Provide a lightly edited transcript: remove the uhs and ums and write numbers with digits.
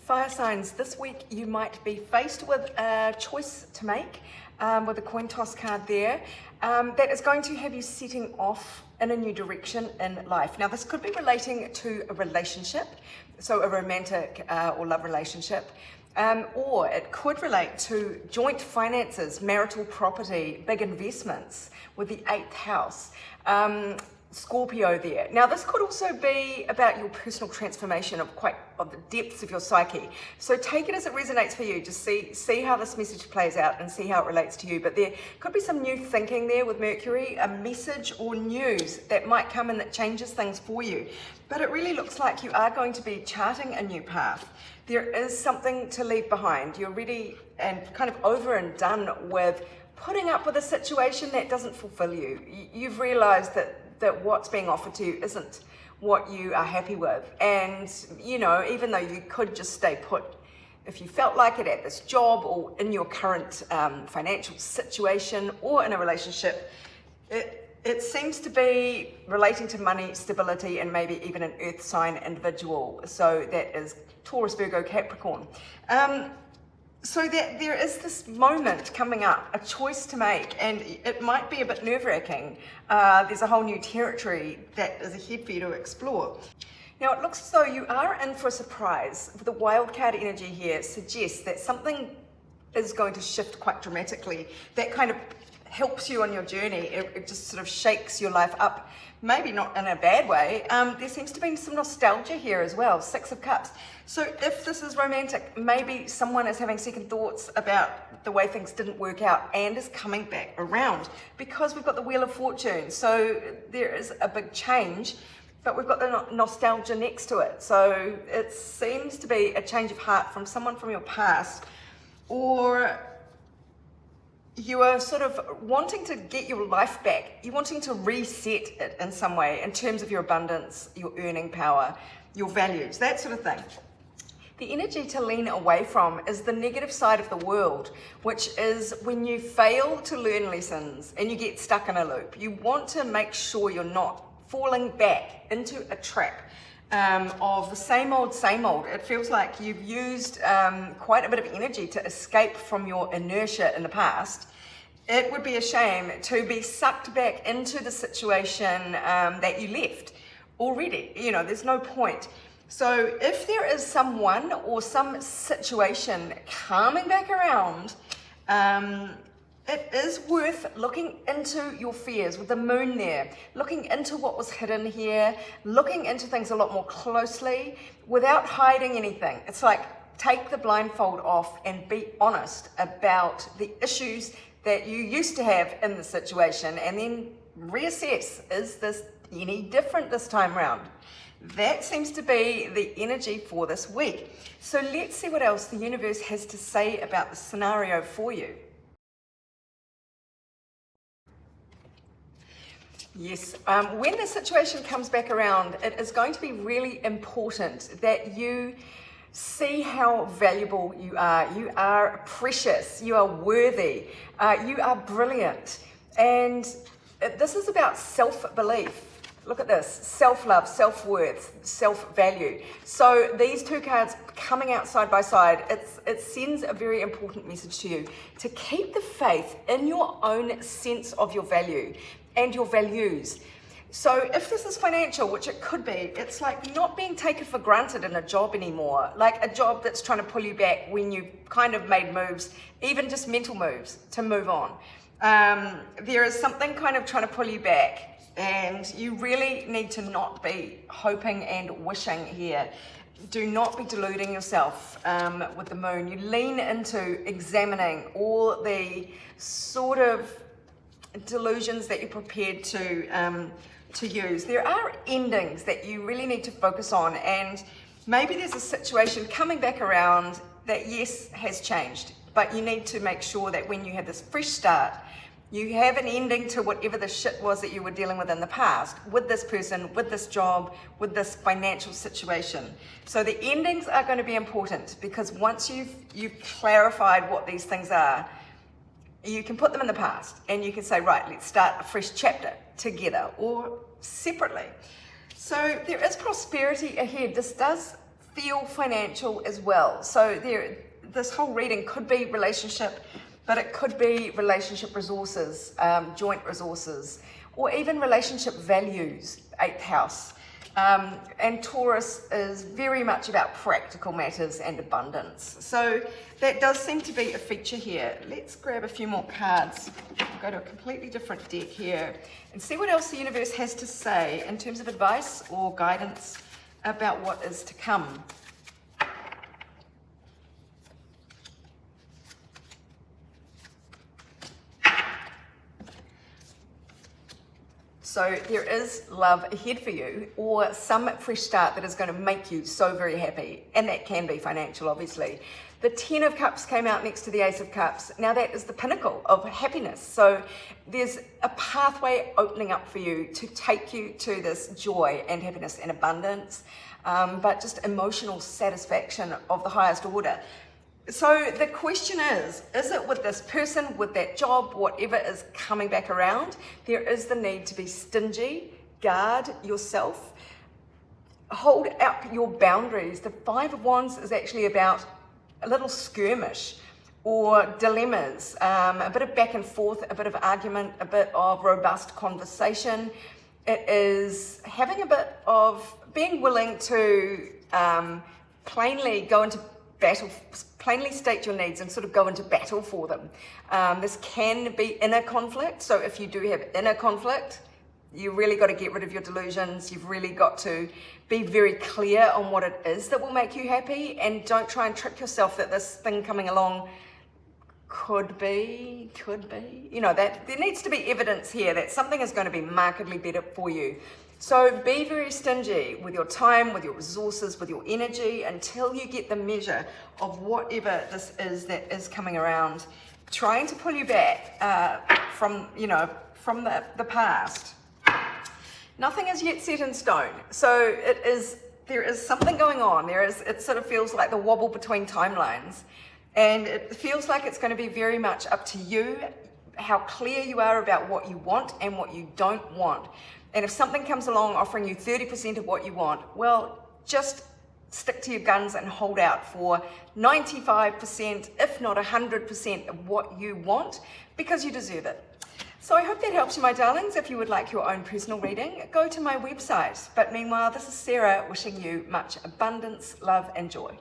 Fire signs, this week you might be faced with a choice to make with a coin toss card there that is going to have you setting off in a new direction in life. Now this could be relating to a relationship, so a romantic or love relationship, or it could relate to joint finances, marital property, big investments with the 8th house. Scorpio there. Now this could also be about your personal transformation of the depths of your psyche. So take it as it resonates for you. Just see how this message plays out and see how it relates to you. But there could be some new thinking there with Mercury, a message or news that might come in that changes things for you. But it really looks like you are going to be charting a new path. There is something to leave behind. You're ready and kind of over and done with putting up with a situation that doesn't fulfill you. You've realized that what's being offered to you isn't what you are happy with. And, you know, even though you could just stay put if you felt like it at this job or in your current financial situation or in a relationship, it seems to be relating to money, stability, and maybe even an earth sign individual. So that is Taurus, Virgo, Capricorn. So that there is this moment coming up, a choice to make, and it might be a bit nerve-wracking. There's a whole new territory that is ahead for you to explore. Now it looks as though you are in for a surprise. The wild card energy here suggests that something is going to shift quite dramatically. That kind of helps you on your journey. It just sort of shakes your life up. Maybe not in a bad way. There seems to be some nostalgia here as well, 6 of Cups. So if this is romantic, maybe someone is having second thoughts about the way things didn't work out and is coming back around because we've got the Wheel of Fortune. So there is a big change, but we've got the nostalgia next to it. So it seems to be a change of heart from someone from your past, or you are sort of wanting to get your life back. You're wanting to reset it in some way in terms of your abundance, your earning power, your values, that sort of thing. The energy to lean away from is the negative side of the world, which is when you fail to learn lessons and you get stuck in a loop. You want to make sure you're not falling back into a trap of the same old. It feels like you've used quite a bit of energy to escape from your inertia in the past. It would be a shame to be sucked back into the situation that you left already. You know, there's no point. So if there is someone or some situation coming back around, it is worth looking into your fears with the moon there, looking into what was hidden here, looking into things a lot more closely without hiding anything. It's like take the blindfold off and be honest about the issues that you used to have in the situation, and then reassess, is this any different this time round? That seems to be the energy for this week. So let's see what else the universe has to say about the scenario for you. Yes, when the situation comes back around, it is going to be really important that you see how valuable you are. You are precious, you are worthy, you are brilliant. And this is about self-belief. Look at this, self-love, self-worth, self-value. So these two cards coming out side by side, it sends a very important message to you to keep the faith in your own sense of your value and your values. So if this is financial, which it could be, it's like not being taken for granted in a job anymore, like a job that's trying to pull you back when you kind of made moves, even just mental moves to move on. There is something kind of trying to pull you back, and you really need to not be hoping and wishing here. Do not be deluding yourself with the moon. You lean into examining all the sort of delusions that you're prepared to use. There are endings that you really need to focus on, and maybe there's a situation coming back around that, yes, has changed, but you need to make sure that when you have this fresh start, you have an ending to whatever the shit was that you were dealing with in the past, with this person, with this job, with this financial situation. So the endings are going to be important, because once you've clarified what these things are, you can put them in the past and you can say, right, let's start a fresh chapter together or separately. So there is prosperity ahead. This does feel financial as well. So this whole reading could be relationship, but it could be relationship resources, joint resources, or even relationship values, 8th house. And Taurus is very much about practical matters and abundance. So that does seem to be a feature here. Let's grab a few more cards. Go to a completely different deck here and see what else the universe has to say in terms of advice or guidance about what is to come. So there is love ahead for you, or some fresh start that is going to make you so very happy, and that can be financial, obviously. The 10 of Cups came out next to the Ace of Cups. Now that is the pinnacle of happiness. So there's a pathway opening up for you to take you to this joy and happiness and abundance, but just emotional satisfaction of the highest order. So the question is it with this person, with that job, whatever is coming back around, there is the need to be stingy, guard yourself, hold up your boundaries. The 5 of Wands is actually about a little skirmish or dilemmas, a bit of back and forth, a bit of argument, a bit of robust conversation. It is having a bit of being willing to plainly go into battle, plainly state your needs and sort of go into battle for them. This can be inner conflict. So if you do have inner conflict, you really got to get rid of your delusions. You've really got to be very clear on what it is that will make you happy, and don't try and trick yourself that this thing coming along could be, you know, that there needs to be evidence here that something is going to be markedly better for you. So be very stingy with your time, with your resources, with your energy, until you get the measure of whatever this is that is coming around, trying to pull you back from the past. Nothing is yet set in stone. So there is something going on. It sort of feels like the wobble between timelines. And it feels like it's going to be very much up to you, how clear you are about what you want and what you don't want. And if something comes along offering you 30% of what you want, well, just stick to your guns and hold out for 95%, if not 100% of what you want, because you deserve it. So I hope that helps you, my darlings. If you would like your own personal reading, go to my website. But meanwhile, this is Sarah wishing you much abundance, love, and joy.